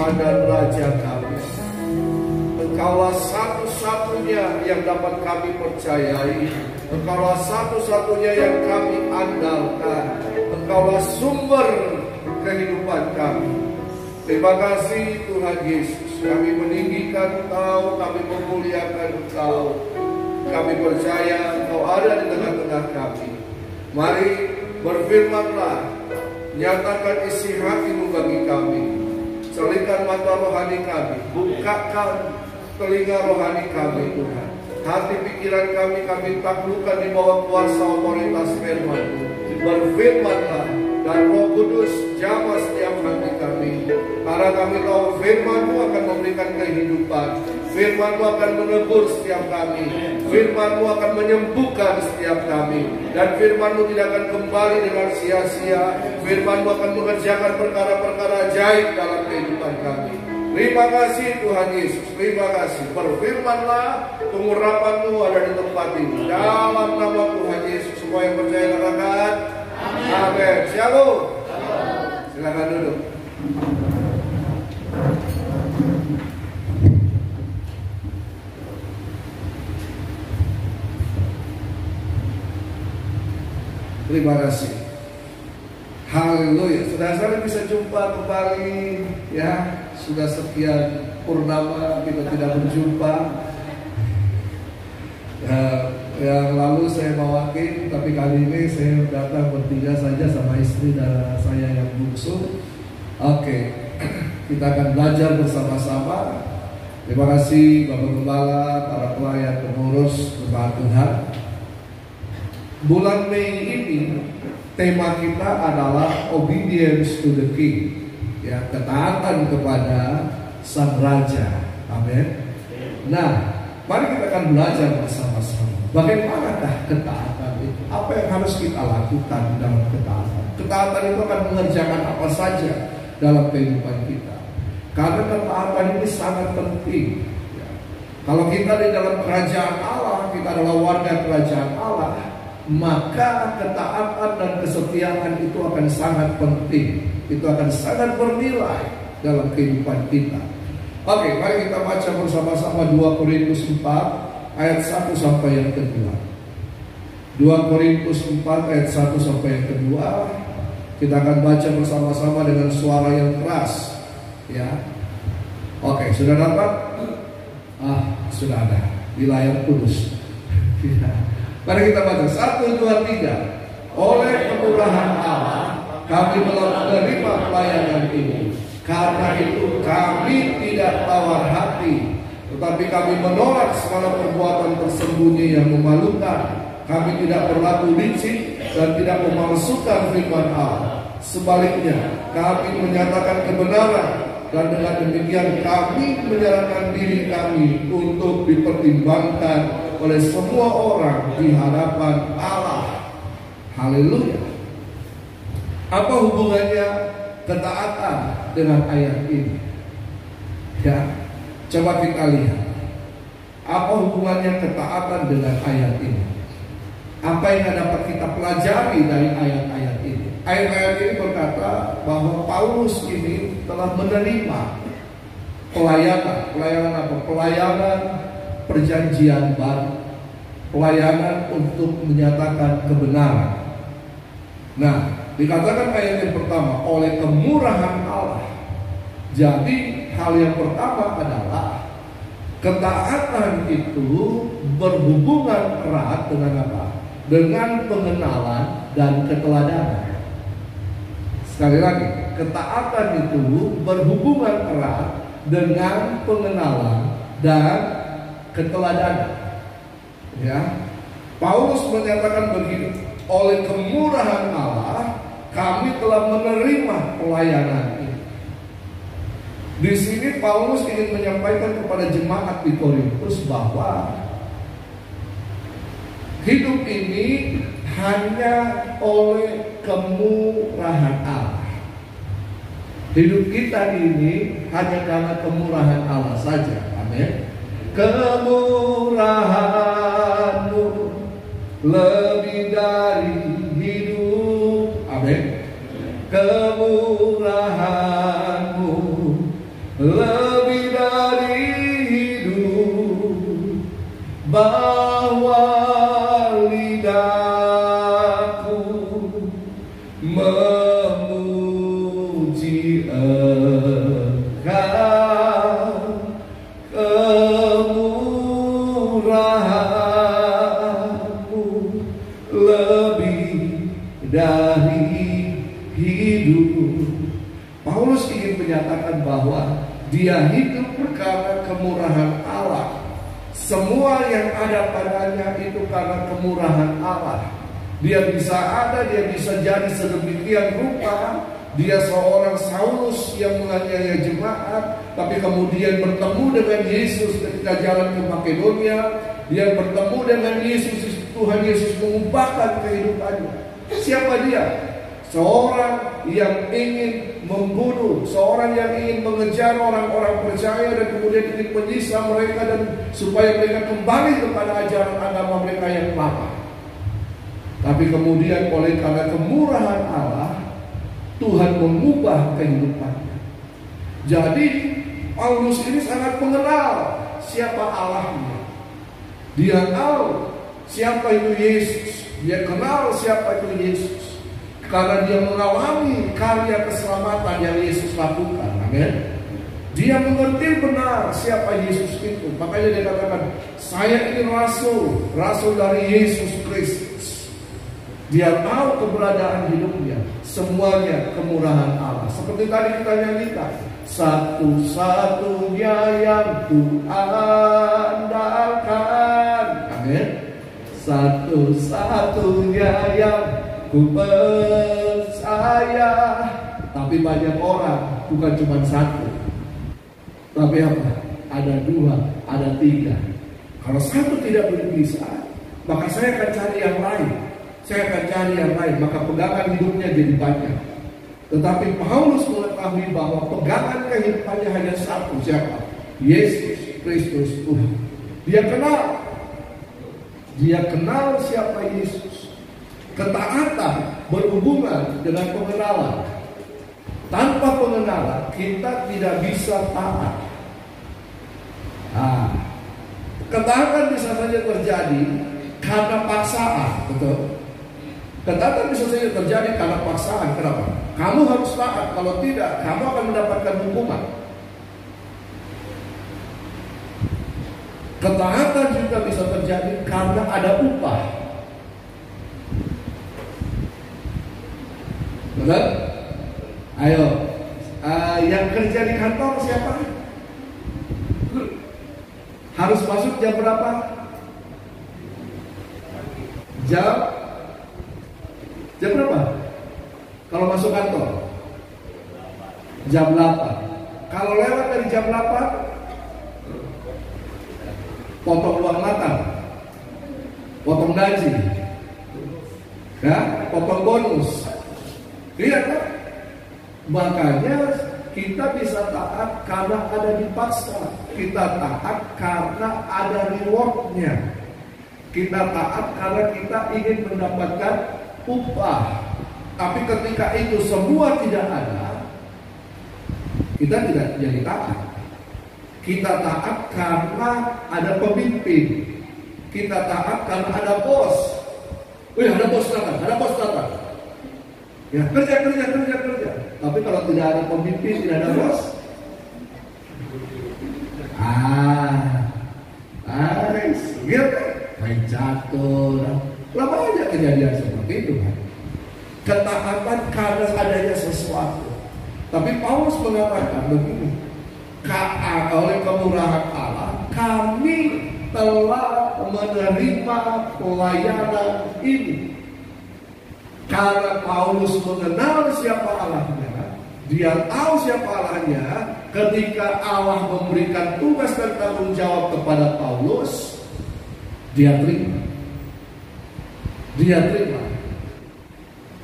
Tuhan dan Raja kami. Engkaulah satu-satunya yang dapat kami percayai. Engkaulah satu-satunya yang kami andalkan. Engkaulah sumber kehidupan kami. Terima kasih Tuhan Yesus. Kami meninggikan Engkau, kami memuliakan Engkau. Kami percaya Engkau ada di tengah-tengah kami. Mari berfirmanlah, nyatakan isi hati-Mu bagi kami. Selingkan mata rohani kami, bukakan telinga rohani kami Tuhan. Hati pikiran kami taklukkan di bawah kuasa otoritas firman-Mu. Berfirmanlah dan Roh Kudus jamah setiap hati kami. Karena kami tahu firman-Mu akan memberikan kehidupan. Firman-Mu akan menebur setiap kami. Firman-Mu akan menyembuhkan setiap kami. Dan firman-Mu tidak akan kembali dengan sia-sia. Firman-Mu akan mengerjakan perkara-perkara ajaib dalam kehidupan kami. Terima kasih Tuhan Yesus. Terima kasih. Berfirmanlah, pengurapan-Mu ada di tempat ini. Dalam nama Tuhan Yesus, semua yang percaya katakan amin. Shalom. Silakan duduk. Terima kasih. Haleluya. Saudara-saudara bisa jumpa kembali ya. Sudah sekian purnama kita tidak berjumpa. Yang lalu saya bawakin, tapi kali ini saya datang bertiga saja sama istri dan saya yang bungsu. Oke, kita akan belajar bersama-sama. Terima kasih Bapak Gembala, para pelayan, pengurus, Bapak Tuhan. Bulan Mei ini tema kita adalah obedience to the King, ya, ketaatan kepada Sang Raja. Amin. Nah, mari kita akan belajar bersama-sama. Bagaimanakah ketaatan itu? Apa yang harus kita lakukan dalam ketaatan? Ketaatan itu akan mengerjakan apa saja dalam kehidupan kita. Karena ketaatan ini sangat penting. Ya. Kalau kita di dalam kerajaan Allah, kita adalah warga kerajaan Allah, maka ketaatan dan kesetiaan itu akan sangat penting. Itu akan sangat bernilai dalam kehidupan kita. Oke, mari kita baca bersama-sama 2 Korintus 4 ayat 1 sampai yang kedua. 2 Korintus 4 ayat 1 sampai yang kedua. Kita akan baca bersama-sama dengan suara yang keras. Ya. Oke, sudah dapat? Sudah ada di layar kudus. Mari kita baca 1, 2, 3. Oleh kemurahan Allah kami telah menerima pelayanan ini. Karena itu kami tidak tawar hati, tetapi kami menolak segala perbuatan tersembunyi yang memalukan. Kami tidak berlaku licik dan tidak memalsukan firman Allah. Sebaliknya, kami menyatakan kebenaran, dan dengan demikian kami menyerahkan diri kami untuk dipertimbangkan oleh semua orang di hadapan Allah. Haleluya. Apa hubungannya ketaatan dengan ayat ini? Ya, coba kita lihat. Apa hubungannya ketaatan dengan ayat ini? Apa yang dapat kita pelajari dari ayat-ayat ini? Ayat-ayat ini berkata bahwa Paulus ini telah menerima pelayanan apa? Pelayanan perjanjian baru, pelayanan untuk menyatakan kebenaran. Nah, dikatakan ayat yang pertama, oleh kemurahan Allah. Jadi hal yang pertama adalah ketaatan itu berhubungan erat dengan apa? Dengan pengenalan dan keteladanan. Sekali lagi, ketaatan itu berhubungan erat dengan pengenalan dan keteladanan. Ya, Paulus menyatakan begini, oleh kemurahan Allah kami telah menerima pelayanan ini. Di sini Paulus ingin menyampaikan kepada jemaat di Korintus bahwa hidup ini hanya oleh kemurahan Allah. Hidup kita ini hanya karena kemurahan Allah saja. Amin. Kemurahan-Mu lebih dari hidup. Amin. Kemurahan-Mu lebih dari hidup, bahwa lidahku memuji Engkau, kemurahan-Mu lebih dari hidup. Paulus ingin menyatakan bahwa dia hidup karena kemurahan Allah. Semua yang ada padanya itu karena kemurahan Allah. Dia bisa ada, dia bisa jadi sedemikian rupa. Dia seorang Saulus yang menganiaya jemaat, tapi kemudian bertemu dengan Yesus ketika jalan ke Makedonia. Dia bertemu dengan Yesus, Tuhan Yesus mengubahkan kehidupannya. Siapa dia? Seorang yang ingin membunuh, seorang yang ingin mengejar orang-orang percaya dan kemudian ingin menyiksa mereka dan supaya mereka kembali kepada ajaran agama mereka yang lama. Tapi kemudian oleh karena kemurahan Allah, Tuhan mengubah kehidupannya. Jadi Paulus ini sangat mengenal siapa Allahnya. Dia tahu siapa itu Yesus. Dia kenal siapa itu Yesus. Karena dia mengalami karya keselamatan yang Yesus lakukan. Amin. Dia mengerti benar siapa Yesus itu. Makanya dia katakan, saya ini rasul dari Yesus Kristus. Dia tahu keberadaan hidupnya, semuanya kemurahan Allah. Seperti tadi kita nyanyikan, satu-satunya yang kuandalkan. Amin. Satu-satunya yang ku percaya. Tapi banyak orang, bukan cuma satu, tapi apa? Ada dua, ada tiga. Kalau satu tidak bisa, maka saya akan cari yang lain. Saya akan cari yang lain, maka pegangan hidupnya jadi banyak. Tetapi Paulus mengetahui bahwa pegangan kehidupannya hanya satu. Siapa? Yesus Kristus Tuhan. Dia kenal siapa Yesus. Ketaatan berhubungan dengan pengenalan. Tanpa pengenalan kita tidak bisa taat. Ketaatan bisa saja terjadi karena paksaan, betul? Ketaatan bisa saja terjadi karena paksaan. Kenapa? Kamu harus taat, kalau tidak kamu akan mendapatkan hukuman. Ketaatan juga bisa terjadi karena ada upah. Betul? Ayo, yang kerja di kantor siapa? Harus masuk jam berapa? Jam berapa? Kalau masuk kantor? Jam 8. Kalau lewat dari jam 8, potong uang makan, potong gaji, ya, potong bonus. Lihat kan? Makanya kita bisa taat karena ada dipaksa. Kita taat karena ada rewardnya. Kita taat karena kita ingin mendapatkan upah. Tapi ketika itu semua tidak ada, kita tidak jadi taat. Kita taat karena ada pemimpin. Kita taat karena ada bos. Ada bos datang. Ya, kerja. Tapi kalau tidak ada pemimpin, tidak ada bos. Gitu kan? Main jatuh. Lama aja kejadian seperti itu kan. Ketaatan karena adanya sesuatu. Tapi Paulus mengatakan begini, oleh kemurahan Allah, kami telah menerima pelayanan ini. Karena Paulus mengenal siapa Allahnya, dia tahu siapa Allahnya. Ketika Allah memberikan tugas dan tanggung jawab kepada Paulus, dia terima.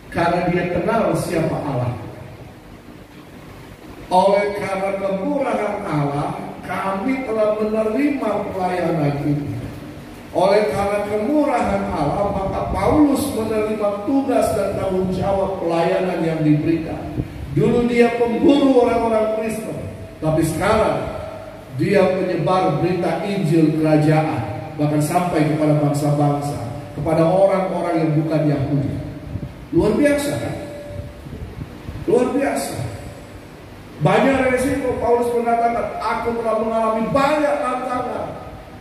Karena dia kenal siapa Allah. Oleh karena kemurahan Allah, kami telah menerima pelayanan ini. Oleh karena kemurahan Allah, maka Paulus menerima tugas dan tanggung jawab pelayanan yang diberikan. Dulu dia pemburu orang-orang Kristen, Tapi sekarang dia menyebar berita Injil kerajaan, bahkan sampai kepada bangsa-bangsa, kepada orang-orang yang bukan Yahudi. Luar biasa kan? Luar biasa. Banyak resiko. Paulus mengatakan, aku telah mengalami banyak tantangan,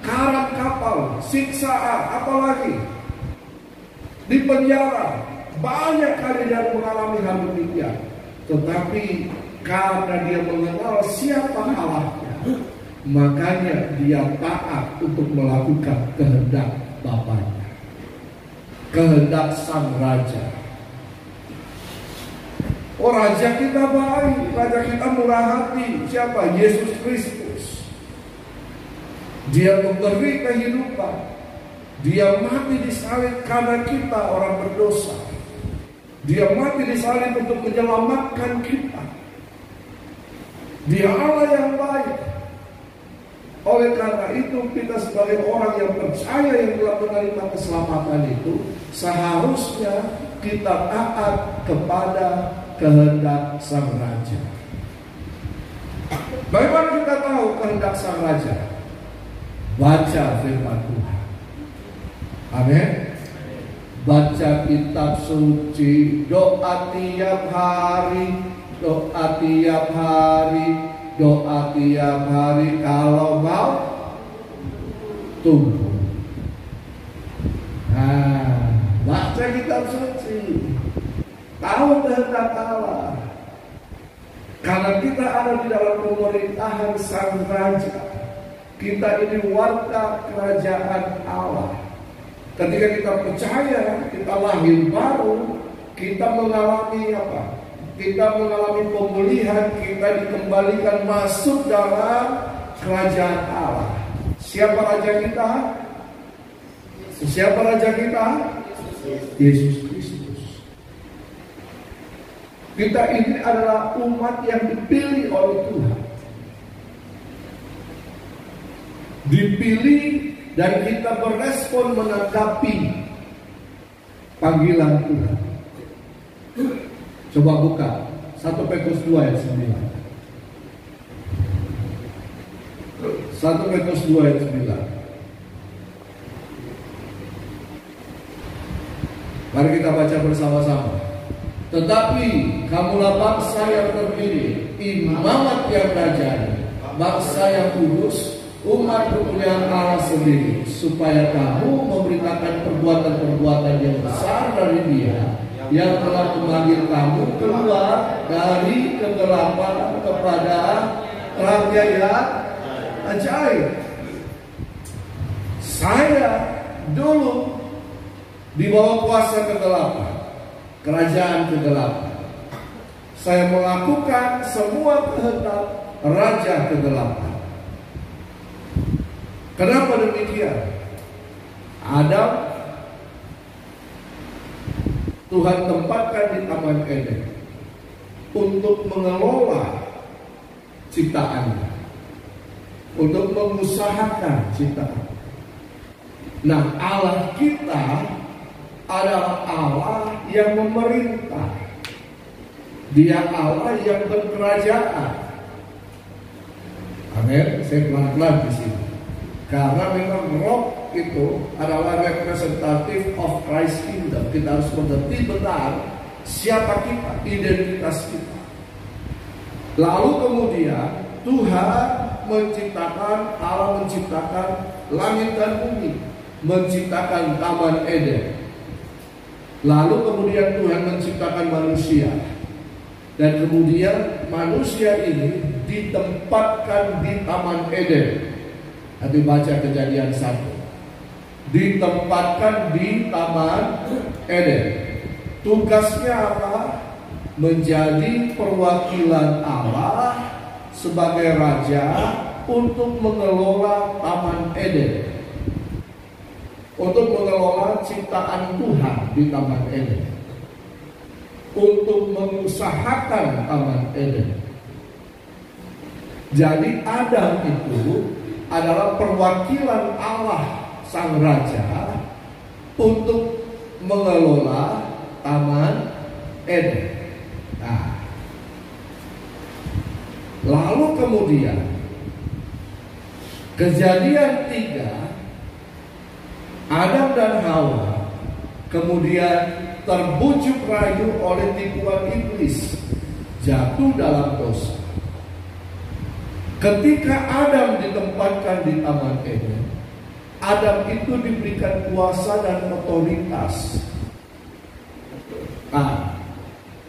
karat kapal, siksaan, apalagi di penjara. Banyak kali dia mengalami hal demikian. Tetapi karena dia mengenal siapa Allahnya, makanya dia taat untuk melakukan kehendak Bapaknya, kehendak Sang Raja. Oh, Raja kita baik, Raja kita murah hati. Siapa? Yesus Kristus. Dia memberi kehidupan. Dia mati disalib karena kita orang berdosa. Dia mati disalib untuk menyelamatkan kita. Dia Allah yang baik. Oleh karena itu, kita sebagai orang yang percaya yang telah menerima keselamatan itu, seharusnya kita taat kepada kehendak Sang Raja. Bagaimana kita tahu kehendak Sang Raja? Baca firman Tuhan. Amin. Baca kitab suci, doa tiap hari, doa tiap hari, doa tiap hari kalau mau tumbuh. Nah, baca kitab suci, tahu kehendak Allah. Karena kita ada di dalam pemerintahan Sang Raja, kita ini warga kerajaan Allah. Ketika kita percaya, kita lahir baru, kita mengalami apa? Kita mengalami pemulihan, kita dikembalikan masuk dalam kerajaan Allah. Siapa raja kita? Siapa raja kita? Yesus Kristus. Kita ini adalah umat yang dipilih oleh Tuhan. Dipilih dan kita berespon menanggapi panggilan Tuhan. Coba buka 1 Petrus 2 ayat 9. 1 Petrus 2 ayat 9. Mari kita baca bersama-sama. Tetapi kamulah bangsa yang terpilih, imamat yang rajani, bangsa yang kudus, umat kemuliaan Allah sendiri, supaya kamu memberitakan perbuatan-perbuatan yang besar dari Dia yang telah memanggil kamu keluar dari kegelapan kepada terangnya yang ajaib. Saya dulu di bawah kuasa kegelapan, kerajaan kegelapan. Saya melakukan semua kehendak raja kegelapan. Kenapa demikian? Adam Tuhan tempatkan di Taman Eden untuk mengelola ciptaannya, untuk mengusahakan ciptaan. Nah, Allah kita adalah Allah yang memerintah. Dia Allah yang berkerajaan. Amin. Saya pelan-pelan di sini. Karena memang roh itu adalah representatif of Christ Kingdom. Kita harus mengerti benar siapa kita, identitas kita. Lalu kemudian Tuhan menciptakan, Allah menciptakan langit dan bumi, menciptakan Taman Eden. Lalu kemudian Tuhan menciptakan manusia. Dan kemudian manusia ini ditempatkan di Taman Eden. Nanti baca Kejadian 1. Ditempatkan di Taman Eden. Tugasnya apa? Menjadi perwakilan Allah sebagai raja untuk mengelola Taman Eden, untuk mengelola ciptaan Tuhan di Taman Eden, untuk mengusahakan Taman Eden. Jadi Adam itu adalah perwakilan Allah Sang Raja untuk mengelola Taman Eden. Nah, Lalu kemudian Kejadian 3, Adam dan Hawa kemudian terbujuk rayu oleh tipuan iblis, jatuh dalam dosa. Ketika Adam ditempatkan di Taman Eden, Adam itu diberikan kuasa dan otoritas.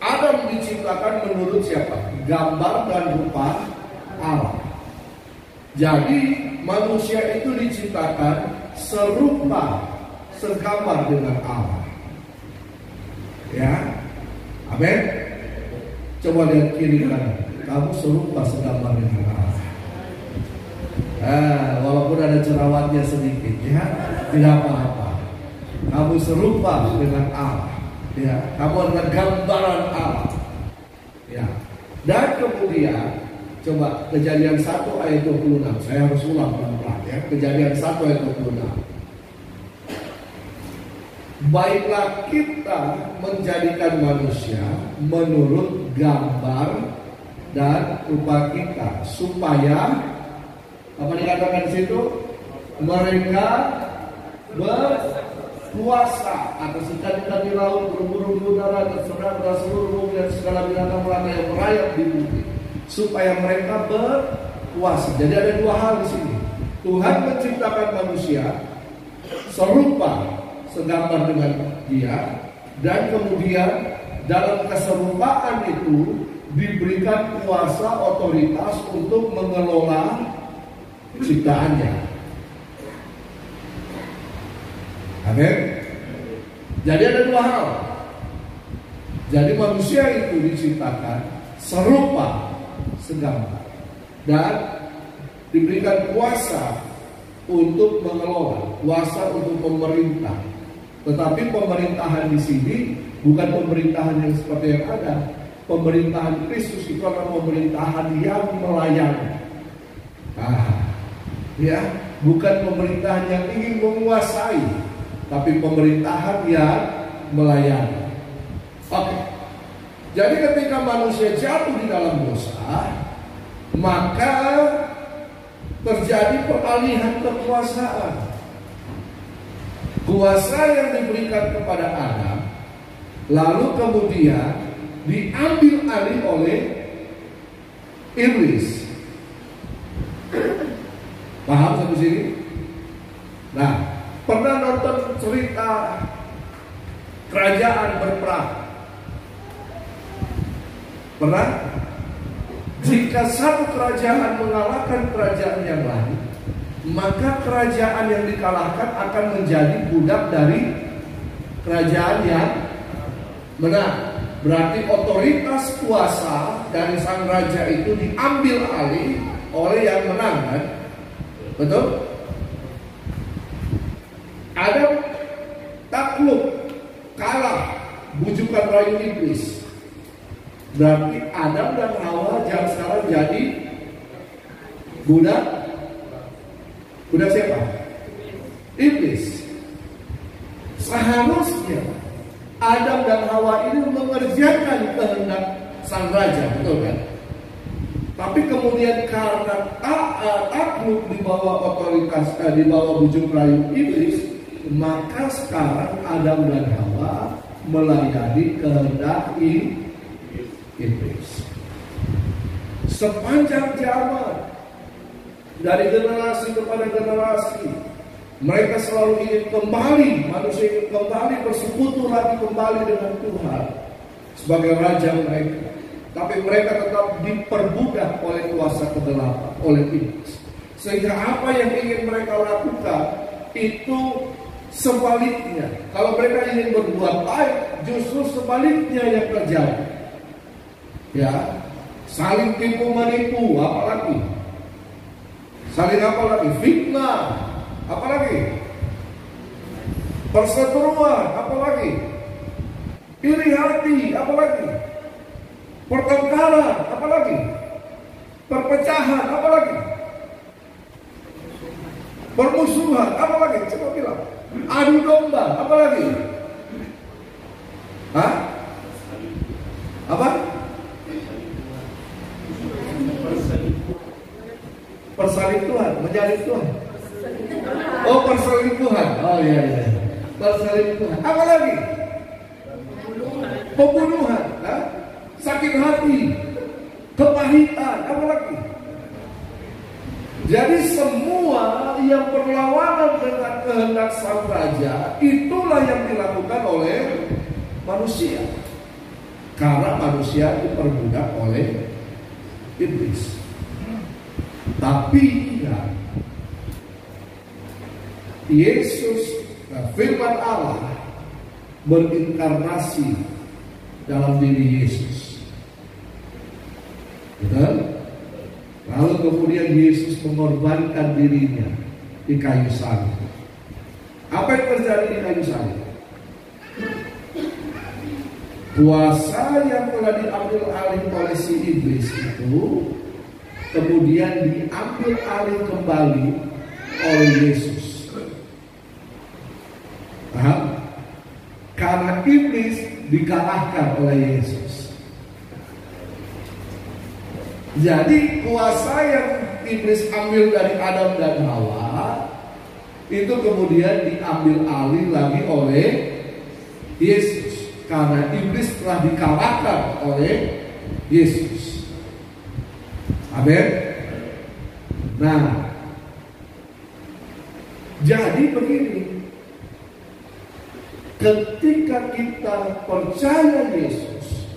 Adam diciptakan menurut siapa? Gambar dan rupa Allah. Jadi manusia itu diciptakan serupa, segambar dengan Allah. Ya, amin. Coba lihat kiri kanan, kamu serupa, segambar dengan Allah. Walaupun ada jerawatnya sedikit, ya, tidak apa-apa. Kamu serupa dengan Allah. Ya, kamu adalah gambaran Allah. Ya, dan kemudian coba Kejadian 1 ayat 26. Saya harus ulang pelan-pelan ya. Kejadian 1 ayat 26. Baiklah kita menjadikan manusia menurut gambar dan rupa kita, supaya apa dikatakan di situ? Mereka berkuasa atas ikan-ikan di laut, burung-burung di udara, terserang dan seluruh bumi dan segala binatang melata yang merayap di bumi, supaya mereka berkuasa. Jadi ada dua hal di sini. Tuhan menciptakan manusia serupa, segambar dengan Dia, dan kemudian dalam keserupaan itu diberikan kuasa, otoritas untuk mengelola ciptaannya. Amin. Jadi ada dua hal. Jadi manusia itu diciptakan serupa, segambar, dan diberikan kuasa untuk mengelola, kuasa untuk memerintah. Tetapi pemerintahan di sini bukan pemerintahan yang seperti yang ada. Pemerintahan Kristus itu adalah pemerintahan yang melayani. Ya, bukan pemerintahan yang ingin menguasai, tapi pemerintahan yang melayani. Oke. Jadi ketika manusia jatuh di dalam dosa, maka terjadi peralihan kekuasaan. Kuasa yang diberikan kepada Adam, lalu kemudian diambil alih oleh iblis. Paham sampai sini? Nah, pernah nonton cerita kerajaan berperang? Pernah? Jika satu kerajaan mengalahkan kerajaan yang lain, maka kerajaan yang dikalahkan akan menjadi budak dari kerajaan yang menang. Berarti otoritas kuasa dari sang raja itu diambil alih oleh yang menang, kan? Betul? Adam takluk, kalah, bujukan rayu iblis. Berarti Adam dan Hawa jangan sekarang jadi budak. Budak siapa? Iblis. Seharusnya Adam dan Hawa ini mengerjakan kehendak sang raja, betul kan? Tapi kemudian karena takluk di bawah otoritas, di bawah bujuk rayu iblis, maka sekarang Adam dan Hawa melayani kehendak iblis. Sepanjang zaman, dari generasi kepada generasi, mereka selalu ingin kembali, manusia ingin kembali bersekutu lagi kembali dengan Tuhan sebagai raja mereka. Tapi mereka tetap diperbudak oleh kuasa kegelapan, oleh iblis. Sehingga apa yang ingin mereka lakukan itu sebaliknya. Kalau mereka ingin berbuat baik, justru sebaliknya yang terjadi. Ya, saling tipu menipu, apalagi saling apa lagi? Fitnah, apalagi perseteruan, apalagi iri hati, apalagi pertengkaran, apalagi perpecahan, apalagi permusuhan, apalagi coba bilang adu domba, apalagi apa? Perselingkuhan, menjalin Tuhan. Oh, perselingkuhan. Oh iya. Perselingkuhan. Apa lagi? Pembunuhan. Sakit hati. Kepahitan. Apa lagi? Jadi semua yang berlawanan dengan kehendak sang raja, itulah yang dilakukan oleh manusia. Karena manusia diperbudak oleh iblis. Tapi ingat, Yesus, firman Allah berinkarnasi dalam diri Yesus. Betul? Lalu kemudian Yesus mengorbankan dirinya di kayu salib. Apa yang terjadi di kayu salib? Kuasa yang telah diambil alih oleh si iblis itu kemudian diambil alih kembali oleh Yesus. Paham? Karena iblis dikalahkan oleh Yesus. Jadi kuasa yang iblis ambil dari Adam dan Hawa itu kemudian diambil alih lagi oleh Yesus. Karena iblis telah dikalahkan oleh Yesus. Amin. Nah, jadi begini. Ketika kita percaya Yesus,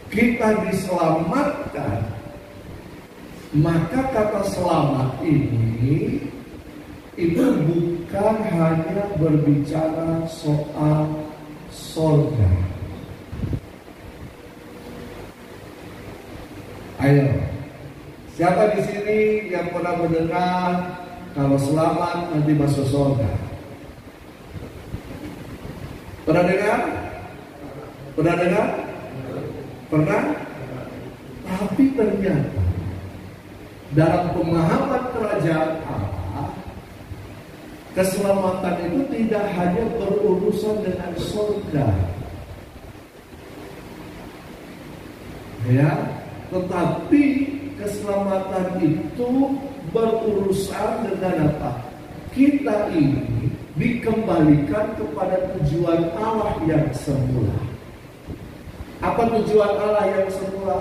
kita diselamatkan, maka kata selamat ini itu bukan hanya berbicara soal surga. Ayo, siapa di sini yang pernah mendengar kalau selamat nanti masuk surga? Pernah dengar? Pernah dengar? Pernah? Tapi ternyata dalam pemahaman kerajaan Allah, keselamatan itu tidak hanya berurusan dengan surga, ya, tetapi keselamatan itu berurusan dengan apa? Kita ini dikembalikan kepada tujuan Allah yang semula. Apa tujuan Allah yang semula?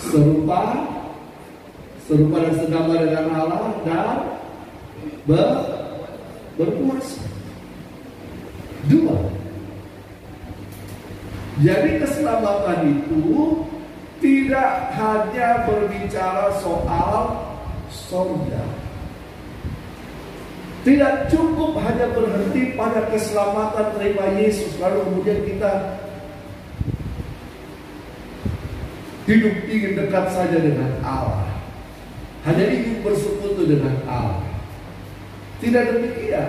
Serupa dan senama dengan Allah dan berkuasa. Dua. Jadi keselamatan itu tidak hanya berbicara soal surga. Tidak cukup hanya berhenti pada keselamatan terima Yesus lalu kemudian kita hidup ingin dekat saja dengan Allah, hanya ingin bersekutu dengan Allah. Tidak demikian.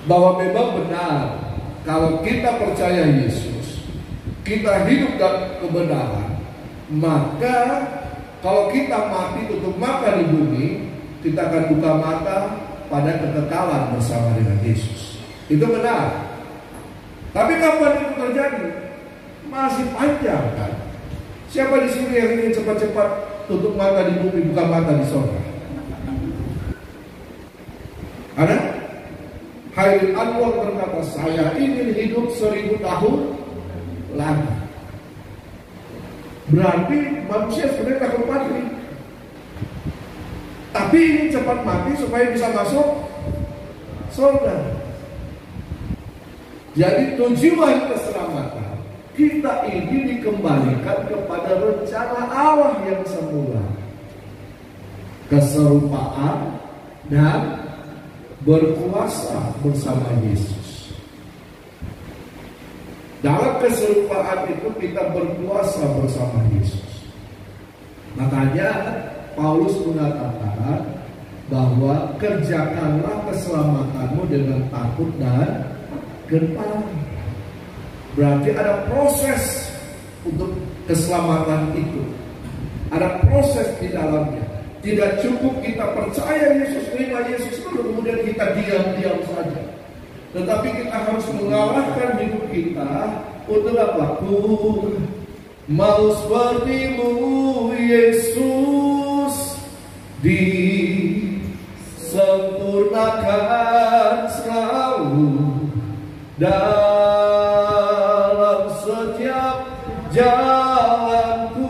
Bahwa memang benar kalau kita percaya Yesus, kita hidup dalam kebenaran, maka kalau kita mati tutup mata di bumi, kita akan buka mata pada kekekalan bersama dengan Yesus. Itu benar. Tapi kapan itu terjadi? Masih panjang kan? Siapa di sini yang ingin cepat-cepat tutup mata di bumi, buka mata di surga? Ada? Khairul Anwar berkata, saya ingin hidup 1000 tahun lagi. Berarti manusia sebenarnya takut mati, tapi ingin cepat mati supaya bisa masuk surga. Jadi tujuan keselamatan kita ini dikembalikan kepada rencana Allah yang semula, keserupaan dan berkuasa bersama Yesus. Dalam keserupaan itu kita berkuasa bersama Yesus. Makanya Paulus mengatakan bahwa kerjakanlah keselamatanmu dengan takut dan gentar. Berarti ada proses untuk keselamatan itu. Ada proses di dalamnya. Tidak cukup kita percaya Yesus, terima Yesus, kemudian kita diam-diam saja. Tetapi kita harus mengarahkan hidup kita untuk apa? mau seperti-Mu Yesus, disempurnakan selalu dalam setiap jalanku,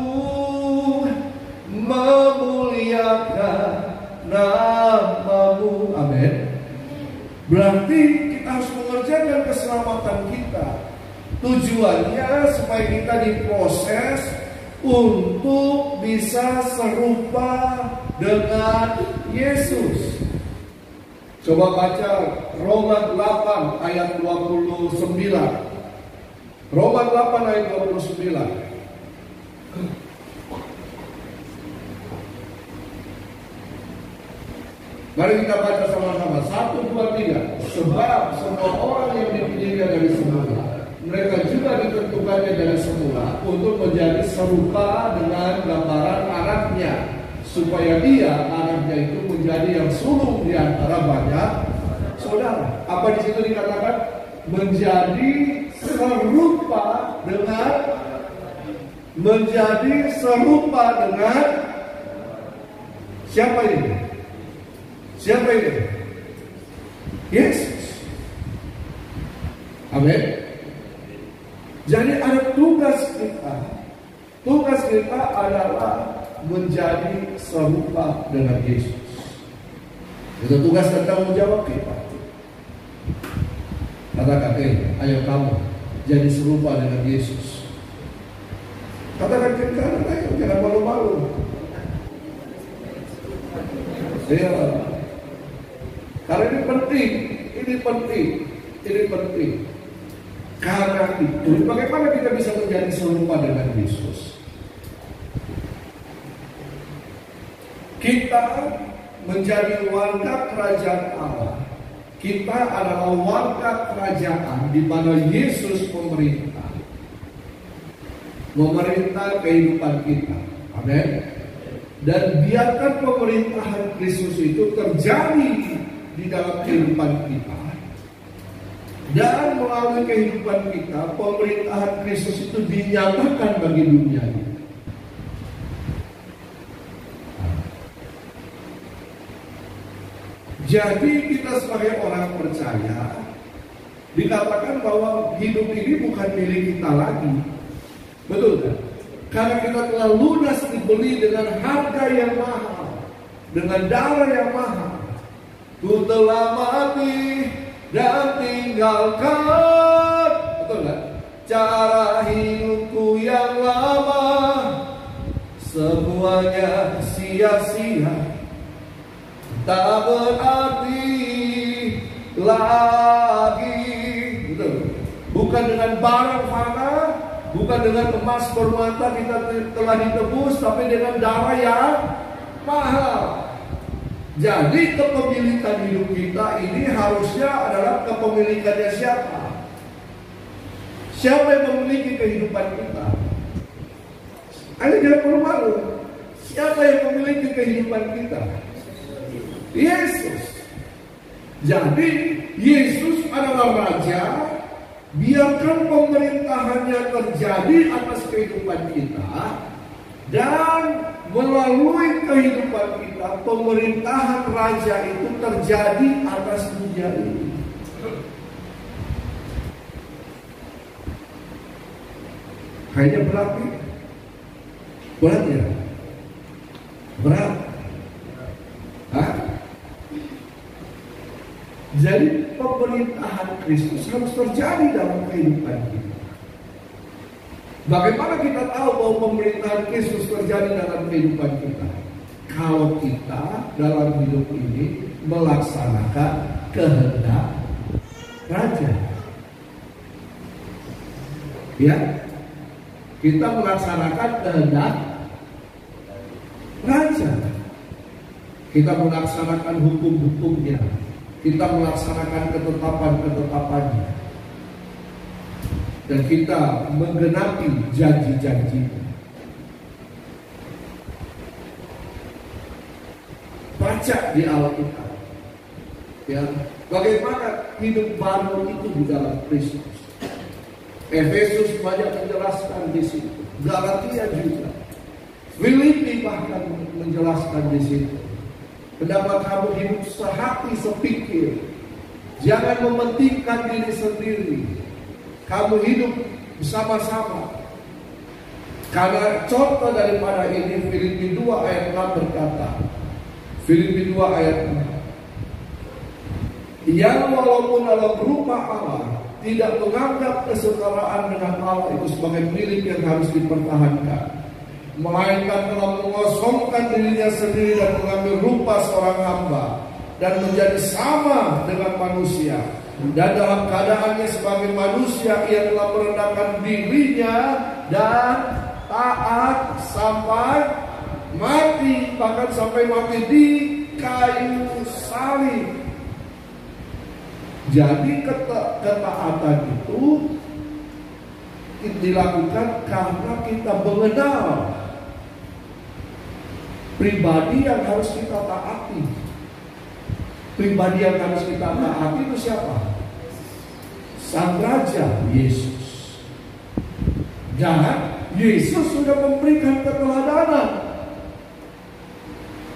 memuliakan nama-Mu. Amin. Berarti kita harus mengerjakan keselamatan kita. Tujuannya supaya kita diproses untuk bisa serupa dengan Yesus. Coba baca Roma 8 ayat 29. Roma 8 ayat 29. Mari kita baca sama-sama. 1, 2, 3. Sebab semua orang yang dipilihnya dari semula, mereka juga ditentukannya dari semula untuk menjadi serupa dengan gambaran anaknya, supaya dia, anaknya itu, menjadi yang sulung di antara banyak saudara. Apa di situ dikatakan? Menjadi serupa dengan, menjadi serupa dengan siapa ini? Siapa ini? Yesus. Amin. Jadi ada tugas kita. Tugas kita adalah menjadi serupa dengan Yesus. Itu tugas dan tanggung jawab kita. Katakan, ayo kamu jadi serupa dengan Yesus. Katakan kita, ayo jangan malu-malu. Ya. Karena ini penting. Karena itu, bagaimana kita bisa menjadi serupa dengan Yesus? Kita menjadi warga kerajaan Allah. Kita adalah warga kerajaan di mana Yesus memerintah kehidupan kita. Amin. Dan biarkan pemerintahan Kristus itu terjadi di dalam kehidupan kita. Dan melalui kehidupan kita, pemerintahan Kristus itu dinyatakan bagi dunia ini. Jadi kita sebagai orang percaya dikatakan bahwa hidup ini bukan milik kita lagi. Betul kan? Karena kita telah lunas dibeli dengan harga yang mahal, dengan darah yang mahal. Ku telah mati dan tinggalkan, betul kan? Cara hidupku yang lama, semuanya sia-sia, tak berarti lagi. Betul. Bukan dengan barang fana, bukan dengan emas permata kita telah ditebus, tapi dengan darah yang mahal. Jadi kepemilikan hidup kita ini harusnya adalah kepemilikannya siapa? Siapa yang memiliki kehidupan kita? Ayo jangan malu-malu. Siapa yang memiliki kehidupan kita? Yesus. Jadi Yesus adalah Raja. Biarkan pemerintahannya terjadi atas kehidupan kita. Dan melalui kehidupan kita, pemerintahan Raja itu terjadi atas dunia ini. Kayaknya berat nih. Berat ya? Berat. Hah? Jadi pemerintahan Kristus harus terjadi dalam kehidupan kita. Bagaimana kita tahu bahwa pemerintahan Kristus terjadi dalam kehidupan kita? Kalau kita dalam hidup ini melaksanakan kehendak Raja. Ya, kita melaksanakan kehendak Raja. Kita melaksanakan hukum-hukumnya. Kita melaksanakan ketetapan-ketetapannya. Dan kita menggenapi janji-janjinya. Baca di Alkitab. Ya, bagaimana hidup baru itu di dalam Kristus. Efesus banyak menjelaskan di situ. Galatia juga. Filipi bahkan menjelaskan di situ. Hendaklah kamu hidup sehati sepikir. Jangan mementingkan diri sendiri. Kamu hidup bersama-sama. Karena contoh daripada ini Filipi 2 ayat 6 berkata, Filipi 2 ayat 6, yang walaupun dalam rupa Allah tidak menganggap kesetaraan dengan Allah itu sebagai milik yang harus dipertahankan, melainkan telah mengosongkan dirinya sendiri dan mengambil rupa seorang hamba dan menjadi sama dengan manusia. Dan dalam keadaannya sebagai manusia ia telah merendahkan dirinya dan taat sampai mati, bahkan sampai mati di kayu salib. Jadi ketaatan itu dilakukan karena kita mengenal pribadi yang harus kita taati. Pribadi yang harus kita taati itu siapa? Sang Raja Yesus. Dan Yesus sudah memberikan keteladanan.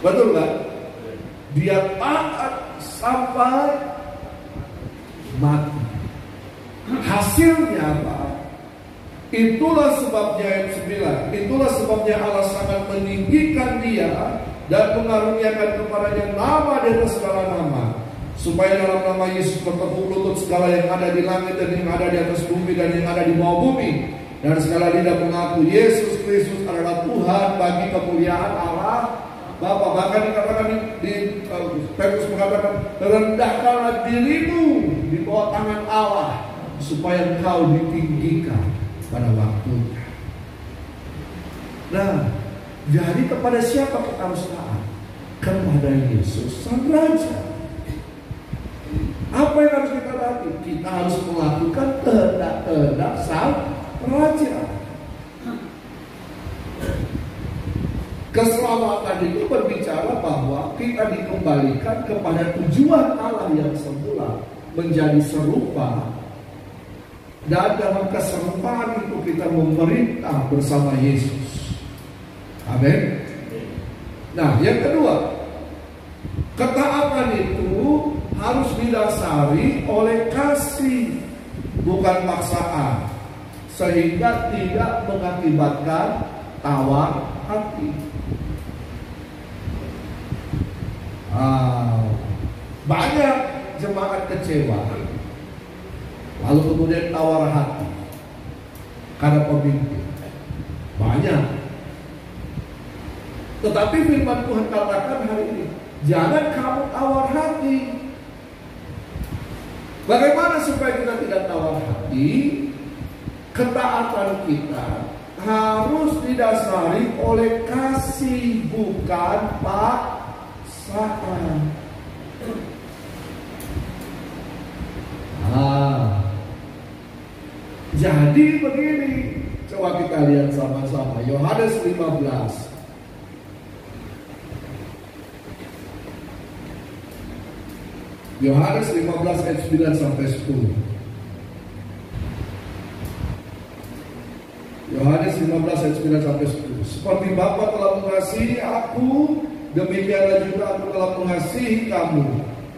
Betul kan? Dia taat sampai mati. Hasilnya apa? Itulah sebabnya ayat 9. Itulah sebabnya Allah sangat meninggikan dia dan mengaruniakan kepadanya nama di atas segala nama, supaya dalam nama Yesus bertekuk lutut segala yang ada di langit dan yang ada di atas bumi dan yang ada di bawah bumi, dan segala lidah mengaku Yesus Kristus adalah Tuhan bagi kemuliaan Allah Bapa. Bahkan dikatakan di Petrus mengatakan, rendahkanlah dirimu di bawah tangan Allah supaya engkau ditinggikan pada waktunya. Nah, jadi kepada siapa kita harus taat? Kepada Yesus Sang Raja. Apa yang harus kita taati? Kita harus melakukan kehendak-kehendak Sang Raja. Keselamatan itu berbicara bahwa kita dikembalikan kepada tujuan Allah yang semula, menjadi serupa, dan dalam keserupaan itu kita memerintah bersama Yesus. Amin. Nah, yang kedua, ketaatan itu harus didasari oleh kasih, bukan paksaan, sehingga tidak mengakibatkan tawar hati. Banyak jemaat kecewa, lalu kemudian tawar hati karena pemimpin. Banyak. Tetapi firman Tuhan katakan hari ini, jangan kamu tawar hati. Bagaimana supaya kita tidak tawar hati? Ketaatan kita harus didasari oleh kasih, bukan paksaan. Jadi begini, coba kita lihat sama-sama Yohanes 15. Yohanes 15 ayat 9 sampai 10. Yohanes 15 ayat 9 sampai 10. Seperti Bapa telah mengasihi aku, demikianlah juga aku telah mengasihi kamu.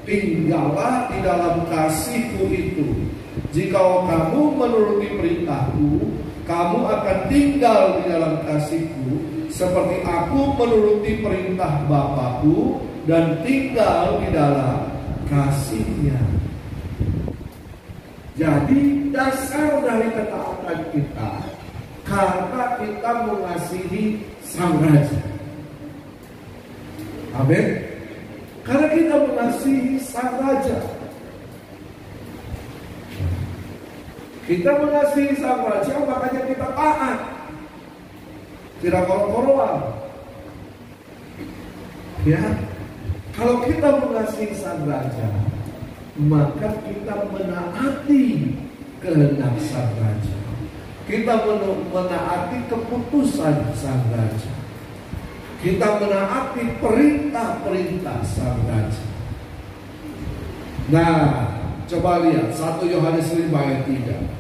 Tinggallah di dalam kasihku itu. Jika kamu menuruti perintahku, kamu akan tinggal di dalam kasihku, seperti aku menuruti perintah Bapakku dan tinggal di dalam kasihnya. Jadi dasar dari ketaatan kita karena kita mengasihi Sang Raja. Amin. Karena kita mengasihi Sang Raja. Kita mengasihi Sang Raja, makanya kita taat. Tidak korok-korokan. Ya. Kalau kita mengasihi Sang Raja, maka kita menaati kehendak Sang Raja. Kita menaati keputusan Sang Raja. Kita menaati perintah-perintah Sang Raja. Nah, coba lihat 1 Yohanes 5 ayat 3.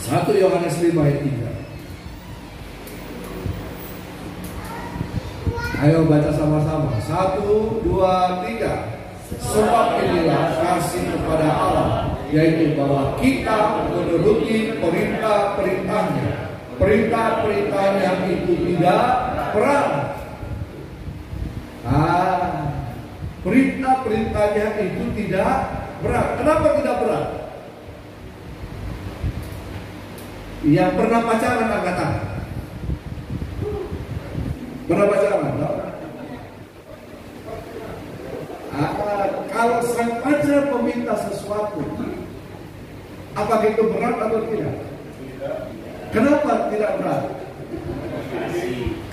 1 1 Yohanes 5 ayat 3. Ayo baca sama-sama. 1, 2, 3. Sebab inilah kasih kepada Allah, yaitu bahwa kita menuruti perintah-perintahnya. Perintah-perintahnya itu tidak berat. Perintah-perintahnya itu tidak berat. Kenapa tidak berat? Yang pernah pacaran angkat tangan. Pernah pacaran? No? Kalau sang pacar meminta sesuatu, apakah itu berat atau tidak? Kenapa tidak berat?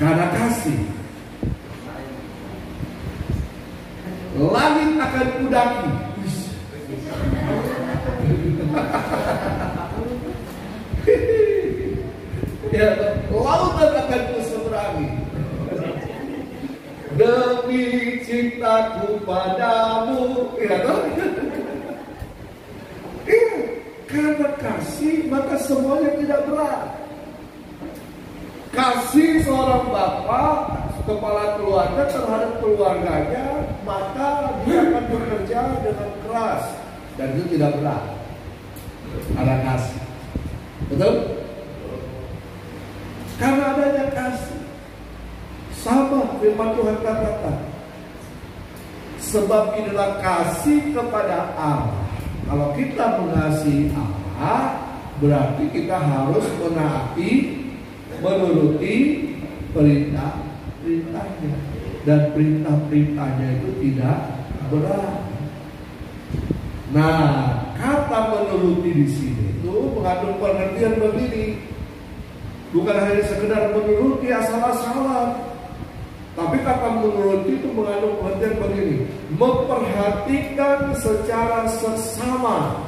Karena kasih. Langit akan kudaki. Ya, lautan akan kuseberangi demi cintaku padamu. Ya, karena kasih maka semuanya tidak berat. Kasih seorang bapak, kepala keluarga terhadap keluarganya, maka dia akan bekerja dengan keras dan itu tidak berat. Ada kasih, betul? Karena adanya kasih. Sama firman Tuhan katakan, sebab inilah kasih kepada Allah. Kalau kita mengasihi Allah, berarti kita harus menuruti perintah-perintahnya. Dan perintah-perintahnya itu tidak berat. Nah, kata menuruti di sini itu mengandung pengertian begini. Bukan hanya sekedar menuruti asal-asalan, tapi kata menuruti itu mengandung pengertian begini: memperhatikan secara seksama.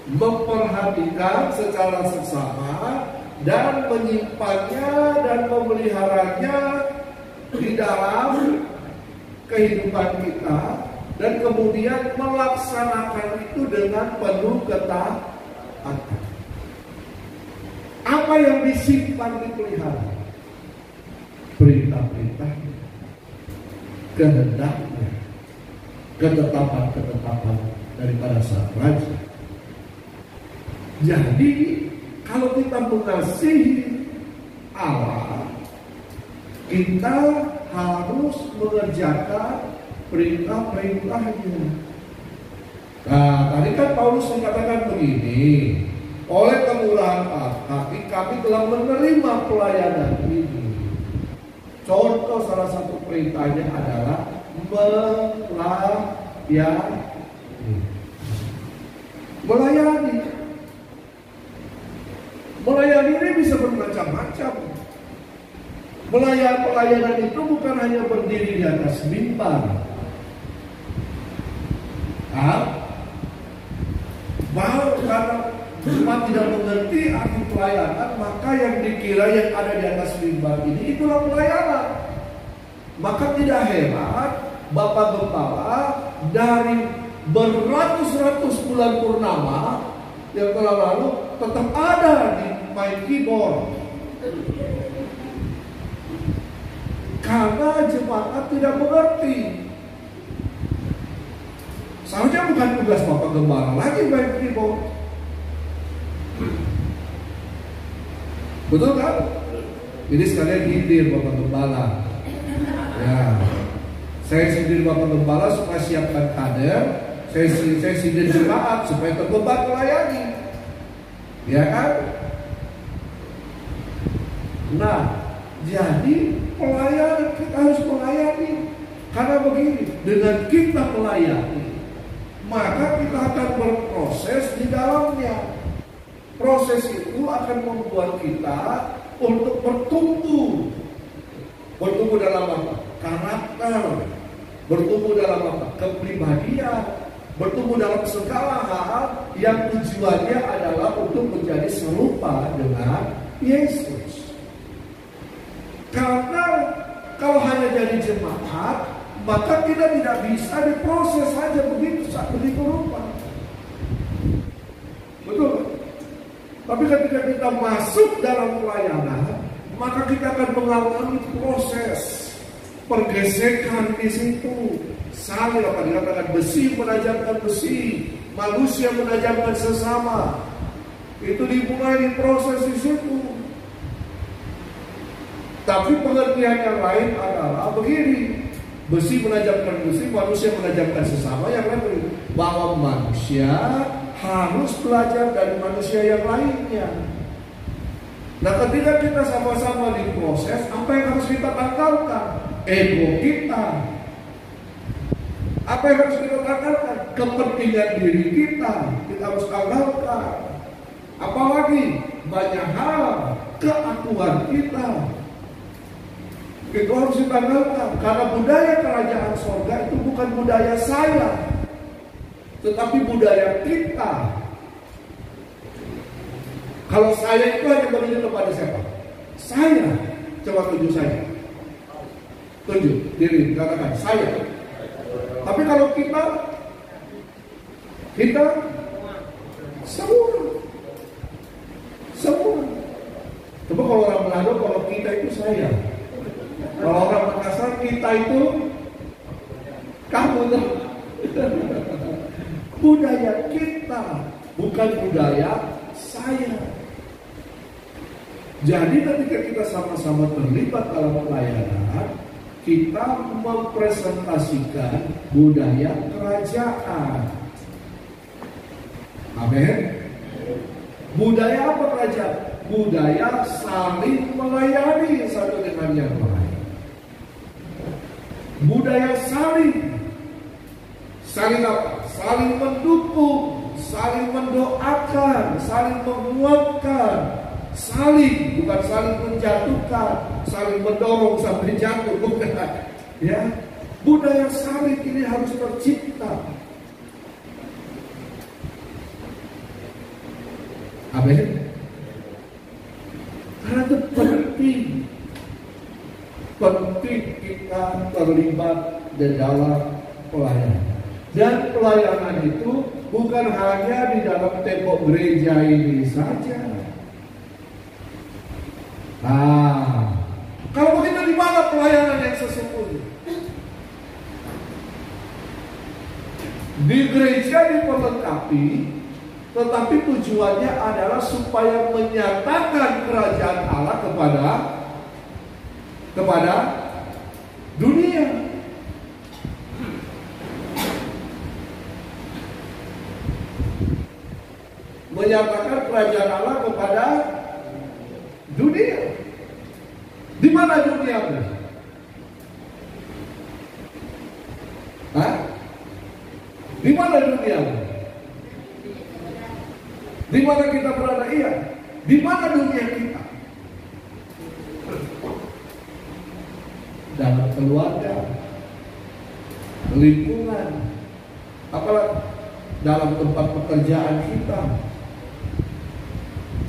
Memperhatikan secara seksama dan menyimpannya dan memeliharanya di dalam kehidupan kita, dan kemudian melaksanakan itu dengan penuh ketaatan. Apa yang disimpan dipelihara? Perintah-perintahnya, kehendaknya, ketetapan-ketetapan daripada sang raja. Jadi kalau kita mengasihi Allah, kita harus mengerjakan perintah-perintahnya. Nah, tadi kan Paulus mengatakan begini, oleh kemurahan Allah kami telah menerima pelayanan ini. Contoh salah satu perintahnya adalah melayani. Melayani ini bisa bermacam-macam. Pelayanan itu bukan hanya berdiri di atas mimbar. Karena umat tidak mengerti arti pelayanan, maka yang dikira yang ada di atas mimbar ini itulah pelayanan. Maka tidak heran Bapak Gembala dari beratus-ratus bulan purnama yang telah lalu tetap ada di main keyboard. Karena jemaat tidak mengerti. Seharusnya bukan tugas Bapak Gembala lagi main keyboard. Betul kan? Jadi sekalian hindir Bapak Gembala. Ya, saya sindir Bapak Gembala supaya siapkan kader. Saya sindir jemaat supaya terbeban melayani. Ya kan? Nah, jadi pelayanan kita harus melayani. Karena begini, dengan kita melayani, maka kita akan berproses di dalamnya. Proses itu akan membuat kita untuk bertumbuh. Bertumbuh dalam apa? Karakter. Bertumbuh dalam apa? Kepribadian. Bertumbuh dalam segala hal yang tujuannya adalah untuk menjadi serupa dengan Yesus. Karena kalau hanya jadi jemaat, maka kita tidak bisa diproses saja begitu rupa. Betul? Tapi ketika kita masuk dalam pelayanan, maka kita akan mengalami proses pergesekan di situ. Saling apa dikatakan, besi menajamkan besi, manusia menajamkan sesama. Itu dimulai di proses di situ. Tapi pengertian yang lain adalah begini: besi menajamkan besi, manusia menajamkan sesama. Yang lain bahwa manusia harus belajar dari manusia yang lainnya. Nah, ketika kita sama-sama diproses, apa yang harus kita tanggalkan? Ego kita. Apa yang harus kita tanggalkan? Kepentingan diri kita harus tanggalkan. Apalagi banyak hal, keakuan kita itu harus ditanggalkan. Karena budaya kerajaan sorga itu bukan budaya saya, tetapi budaya kita. Kalau saya itu hanya menuju kepada siapa? Saya. Coba tunjuk saya. Tunjuk diri, katakan saya. Tapi kalau kita semua. Coba kalau orang Manado, kalau kita itu saya. Kalau orang Makassar, kita itu kamu. Budaya kita, bukan budaya saya. Jadi ketika kita sama-sama terlibat dalam pelayanan, kita mempresentasikan budaya kerajaan. Amin. Budaya apa kerajaan? Budaya saling melayani satu dengan yang lain. Budaya saling apa? Saling mendukung, saling mendoakan, saling menguatkan, saling, bukan saling menjatuhkan, saling mendorong sampai jatuh, bukan. Ya, budaya saling ini harus tercipta. Amin. Karena itu penting kita terlibat di dalam pelayanan. Dan pelayanan itu bukan hanya di dalam tembok gereja ini saja. Kalau begitu di mana pelayanan yang sesungguhnya? Di gereja diperlengkapi, tetapi tujuannya adalah supaya menyatakan kerajaan Allah kepada dunia. Menyatakan kerajaan Allah kepada dunia. Di mana dunia? Di mana dunia? Di mana kita berada? Iya. Di mana dunia kita? Dalam keluarga, lingkungan, apalagi dalam tempat pekerjaan kita.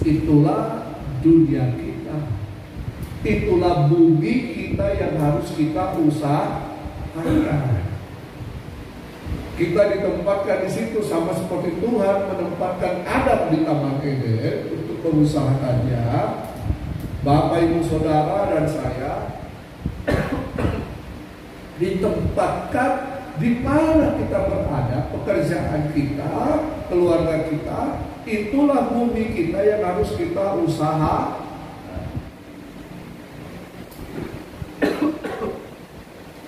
Itulah dunia kita. Itulah bumi kita yang harus kita usahakan. Kita ditempatkan di situ sama seperti Tuhan menempatkan Adam di Taman Eden untuk mengusahakannya. Bapak, Ibu, Saudara, dan saya ditempatkan di mana kita berada, pekerjaan kita, keluarga kita. Itulah bumi kita yang harus kita usaha.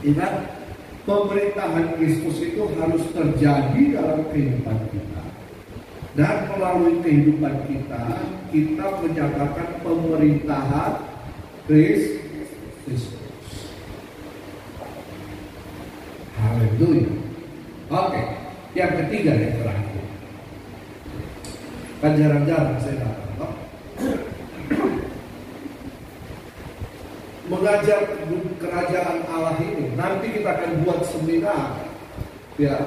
Ingat, pemerintahan Kristus itu harus terjadi dalam kehidupan kita. Dan melalui kehidupan kita, kita menyatakan pemerintahan Kristus. Haleluya. Oke, yang ketiga yang terakhir. Kan jarang-jarang saya katakan mengajar kerajaan Allah ini. Nanti kita akan buat seminar, ya.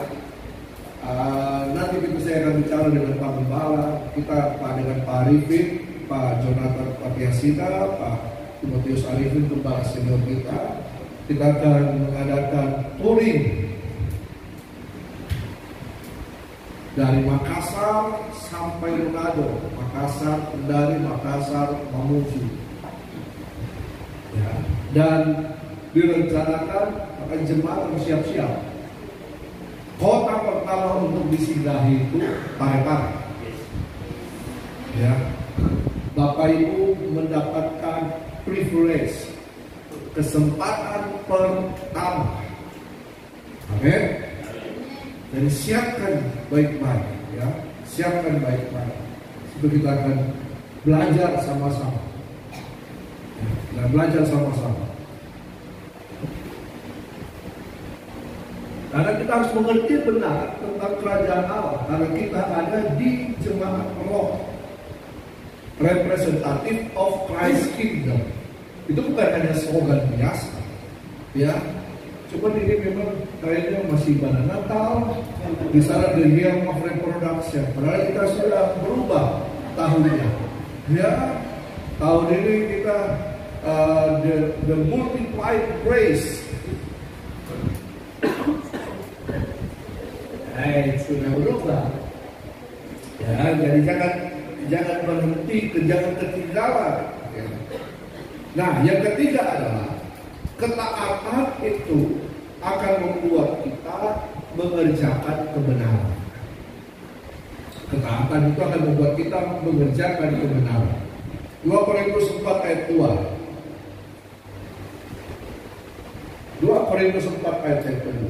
Nanti saya akan bicara dengan Pak Gembala, kita dengan Pak Arifin, Pak Jonathan Patiasida, Pak Timotius Arifin, Gembala senior kita. Kita akan mengadakan touring Dari Makassar sampai Manado, Makassar, Kendari, Makassar, Mamuju. Ya, dan direncanakan akan jemaat bersiap-siap. Kota pertama untuk disinggahi itu Parepare. Ya, Bapak Ibu mendapatkan privilege, kesempatan pertama. Amin. Jadi siapkan baik-baik, ya, siapkan baik-baik. Sebelum kita akan belajar sama-sama, ya, dan belajar sama-sama. Karena kita harus mengerti benar tentang kerajaan Allah. Karena kita ada di jemaat roh, representative of Christ Kingdom. Itu bukan hanya slogan biasa, ya. Cuma ini memang kayaknya masih pada Natal, di sana the year of reproduction. Padahal kita sudah berubah tahunnya. Ya, tahun ini kita the multiplied grace. Sudah berubah. Ya, jadi jangan berhenti, jangan ketinggalan. Ya. Nah, yang ketiga adalah ketaatan itu akan membuat kita mengerjakan kebenaran. Ketaatan itu akan membuat kita mengerjakan kebenaran. 2 Korintus 4 ayat 2. 2 Korintus 4 ayat 2.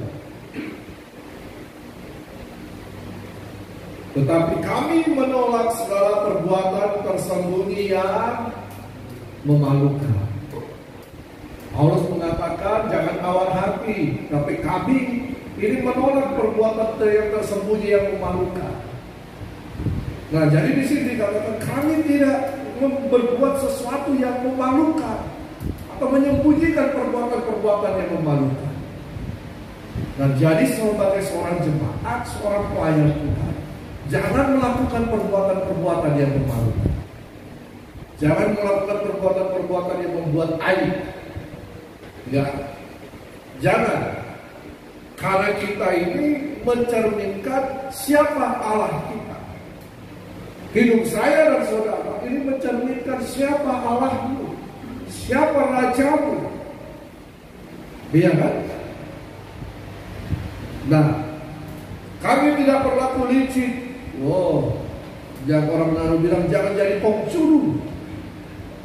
Tetapi kami menolak segala perbuatan tersembunyi yang memalukan. Paulus mengatakan jangan awal hati, tapi kami ini menolak perbuatan yang tersembunyi yang memalukan. Nah, jadi di sini dikatakan kami tidak berbuat sesuatu yang memalukan atau menyembunyikan perbuatan-perbuatan yang memalukan. Nah, jadi sebagai seorang jemaat, seorang pelayan Tuhan, jangan melakukan perbuatan-perbuatan yang memalukan. Jangan melakukan perbuatan-perbuatan yang membuat aib. Ya, jangan. Karena kita ini mencerminkan siapa Allah kita. Hidup saya dan saudara ini mencerminkan siapa Allahmu, siapa Rajamu. Iya kan? Nah, kami tidak berlaku licik. Wow, jangan orang Manado bilang jangan jadi pongsudu.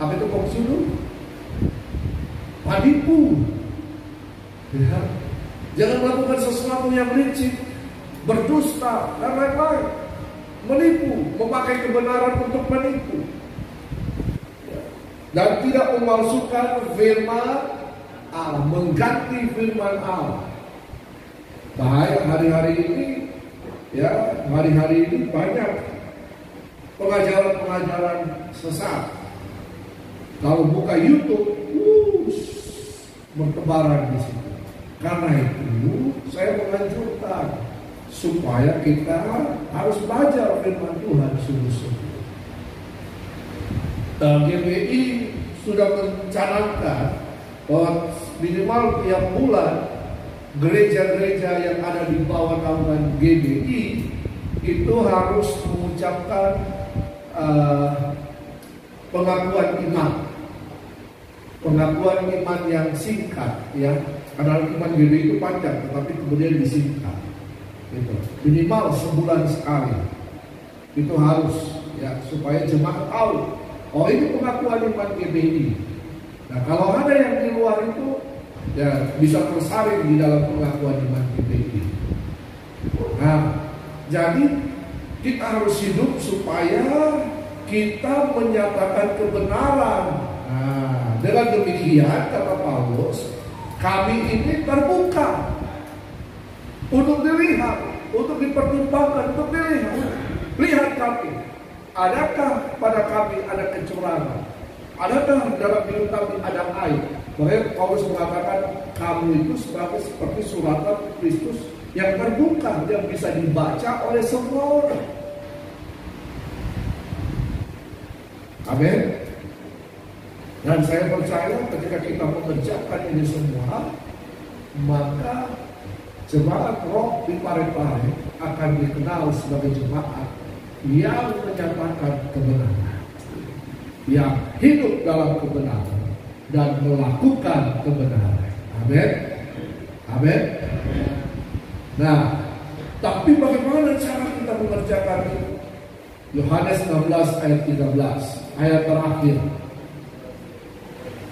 Apa itu pongsudu? Penipu. Ya. Jangan melakukan sesuatu yang licik, berdusta dan lain-lain. Menipu, memakai kebenaran untuk menipu. Dan tidak memalsukan firman Allah, mengganti firman Allah. Bahaya hari-hari ini, ya, hari-hari ini banyak pengajaran-pengajaran sesat. Kalau buka YouTube, bertebaran di situ. Karena itu saya menganjurkan supaya kita harus belajar firman Tuhan sungguh-sungguh. GBI sudah mencanangkan bahwa minimal tiap bulan gereja-gereja yang ada di bawah naungan GBI itu harus mengucapkan pengakuan iman. Pengakuan iman yang singkat, ya, karena iman GBI itu panjang, tetapi kemudian disingkat, gitu. Minimal sebulan sekali, itu harus, ya, supaya jemaat tahu, oh ini pengakuan iman GBI. Nah, kalau ada yang di luar itu, ya bisa tersaring di dalam pengakuan iman GBI. Nah, jadi kita harus hidup supaya kita menyatakan kebenaran. Nah, dengan demikian kata Paulus, kami ini terbuka untuk dilihat, untuk dipertimbangkan, untuk dilihat. Lihat kami, adakah pada kami ada kecurangan? Adakah dalam hidup kami ada aib? Makanya Paulus mengatakan kamu itu seperti suratan Kristus yang terbuka, yang bisa dibaca oleh semua orang. Amin. Dan saya percaya ketika kita mengerjakan ini semua, maka Jemaat roh di Parepare akan dikenal sebagai jemaat yang menyatakan kebenaran, yang hidup dalam kebenaran dan melakukan kebenaran. Amin. Amin. Nah, tapi bagaimana cara kita mengerjakan itu? Yohanes 16 ayat 13, ayat terakhir.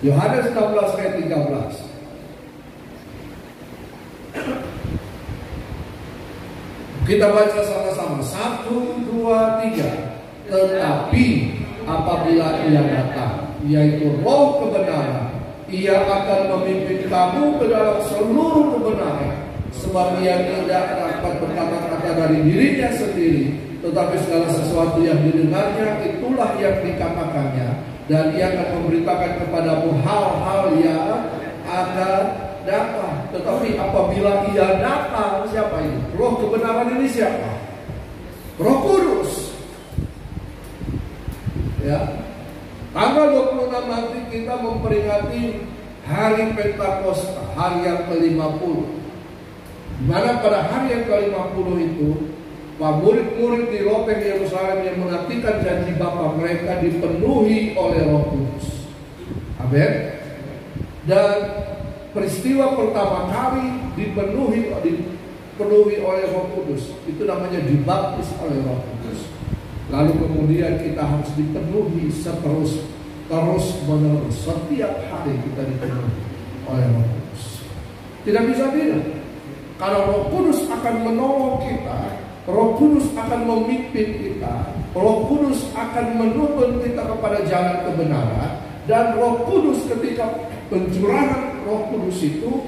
Yohanes 16 ayat 13. Kita baca sama-sama. 1, 2, 3. Tetapi apabila ia datang, yaitu roh kebenaran, ia akan memimpin kamu ke dalam seluruh kebenaran. Sebab ia tidak dapat berkata-kata dari dirinya sendiri, tetapi segala sesuatu yang didengarnya itulah yang dikatakannya. Dan ia akan memberitakan kepadamu hal-hal yang akan datang. Tetapi apabila ia datang, siapa ini? Roh kebenaran ini siapa? Roh Kudus. Ya. Tanggal 26 nanti kita memperingati hari Pentakosta, hari yang ke-50. Di mana pada hari yang ke-50 itu, para murid-murid di loteng Yerusalem yang menantikan janji Bapa mereka dipenuhi oleh Roh Kudus. Amin. Dan peristiwa pertama kali dipenuhi oleh Roh Kudus itu namanya dibaptis oleh Roh Kudus. Lalu kemudian kita harus dipenuhi terus menerus. Setiap hari kita dipenuhi oleh Roh Kudus. Tidak bisa tidak. Kalau Roh Kudus akan menolong kita, Roh Kudus akan memimpin kita, Roh Kudus akan menuntun kita kepada jalan kebenaran, dan Roh Kudus ketika pencurahan Roh Kudus itu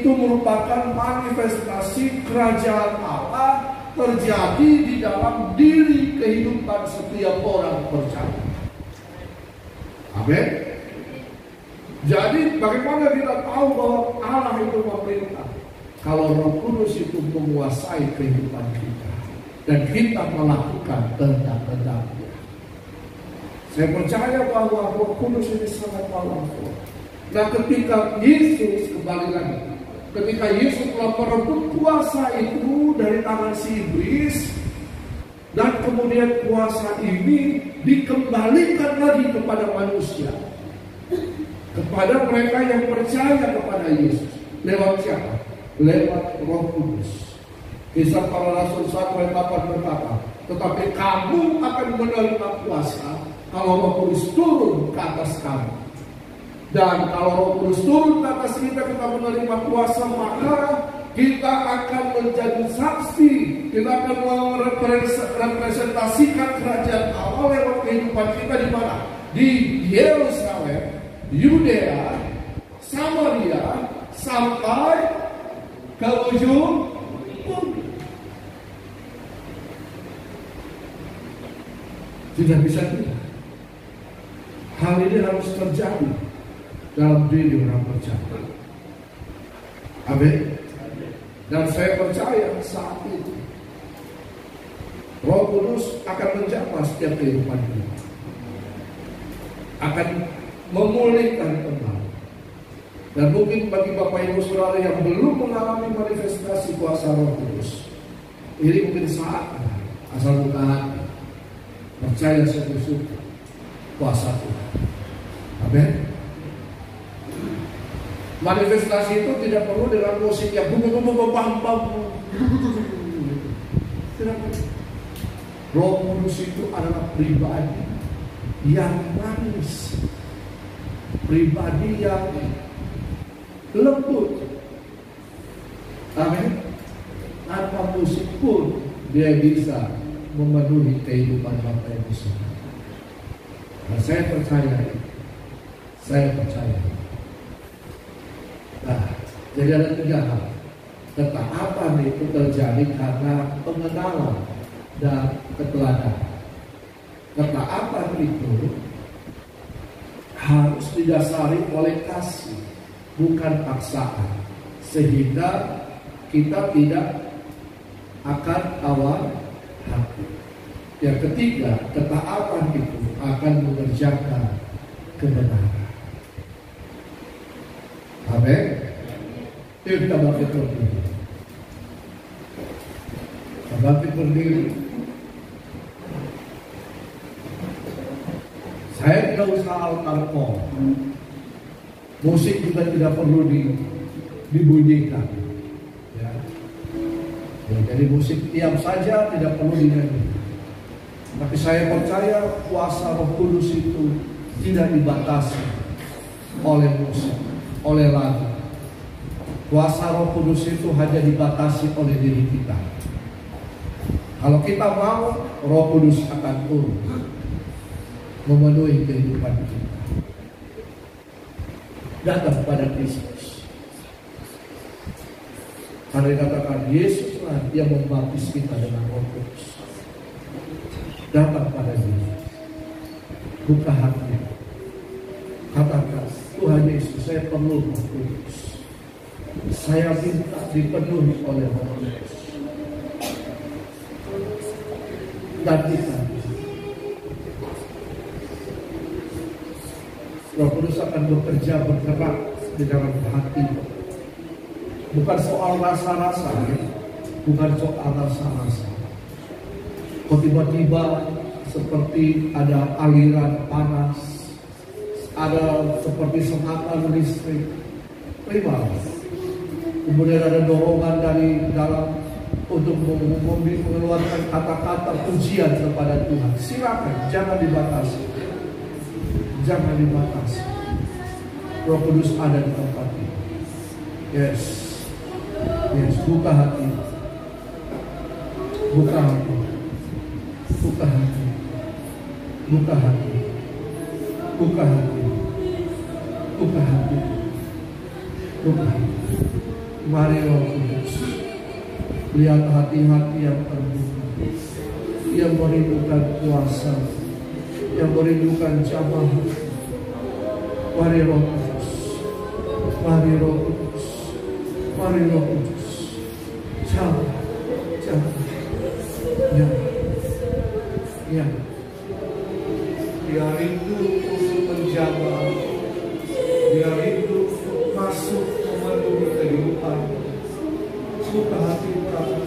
merupakan manifestasi kerajaan Allah terjadi di dalam diri kehidupan setiap orang percaya. Amin. Jadi bagaimana kita tahu bahwa Allah itu memerintah? Kalau Roh Kudus itu menguasai kehidupan kita dan kita melakukan kehendak-kehendaknya. Saya percaya bahwa Roh Kudus ini sangat powerful. Nah, ketika Yesus kembali lagi, ketika Yesus telah merebut kuasa itu dari tangan si iblis, dan kemudian kuasa ini dikembalikan lagi kepada manusia, kepada mereka yang percaya kepada Yesus. Lewat siapa? Lewat Roh Kudus. Kisah Para Rasul 1 ayat 8 berkata, tetapi kamu akan menerima kuasa kalau Roh Kudus turun ke atas kamu. Dan kalau Roh Kudus turun ke atas kita menerima kuasa, maka kita akan menjadi saksi. Kita akan merepresentasikan kerajaan Allah lewat kehidupan kita di mana? Di Yerusalem, Yudea, Samaria, sampai ke ujung bumi. Tidak bisa tidak. Hal ini harus terjadi dalam diri orang percaya. Amin. Dan saya percaya saat itu Roh Kudus akan menjamah setiap kehidupan kita, akan memulihkan kembali. Dan mungkin bagi Bapak Ibu Saudara yang belum mengalami manifestasi kuasa Roh Kudus, ini mungkin saatnya asal buka hati, percaya sungguh-sungguh kuasa Tuhan. Amin. Manifestasi itu tidak perlu dengan musik yang bum-bum-bum-bam-bam. Tidak perlu. Roh Kudus itu adalah pribadi yang manis, pribadi yang lembut. Amin. Tanpa musik pun dia bisa memenuhi kehidupan Bapak Ibu Saudara. Nah, saya percaya. Saya percaya. Nah, jadi ada 3 hal. Ketaatan itu terjadi karena pengenalan dan keteladanan. Ketaatan itu harus didasari oleh kasih, bukan paksaan, sehingga kita tidak akan awal hati. Yang ketiga, ketaatan itu akan mengerjakan kebenaran. Amin. Kita bangkit berdiri. bangkit berdiri. Saya tidak usah altar call. Musik juga tidak perlu dibunyikan. Ya. Ya, jadi musik diam saja, tidak perlu dinyanyi. Tapi saya percaya kuasa Roh Kudus itu tidak dibatasi oleh musik, oleh lagu. Kuasa Roh Kudus itu hanya dibatasi oleh diri kita. Kalau kita mau, Roh Kudus akan turun memenuhi kehidupan kita. Datang pada Kristus. Karena dikatakan Yesuslah yang membaptis kita dengan Roh Kudus. Datang pada Dia. Buka hati. Katakan, Tuhan Yesus, saya perlu Roh Kudus. Saya minta dipenuhi oleh Roh Kudus. Dan kita, Roh Kudus akan bekerja bergerak di dalam hati. Bukan soal rasa-rasa, ya. Bukan soal rasa-rasa. Kok tiba-tiba seperti ada aliran panas, ada seperti semacam listrik. Terima. Kemudian ada dorongan dari dalam untuk mengeluarkan kata-kata pujian kepada Tuhan. Silakan, jangan dibatasi. Jangan dibatasi. Roh Kudus ada di tempat ini. Yes. Yes, buka hati. Buka hati. Buka hati. Buka hati. Buka hati. Buka hati. Buka hati. Mari Roh Kudus. Lihat hati-hati yang terbuka, yang merindukan kuasa, yang merindukan jamaah. Mari Roh Kudus. Mari Roh Kudus. Mari Roh Kudus. Jangan. Ya. Ya. Dia rindu untuk menjaga. Dia rindu untuk masuk memenuhi kehidupan. Buka hati kita.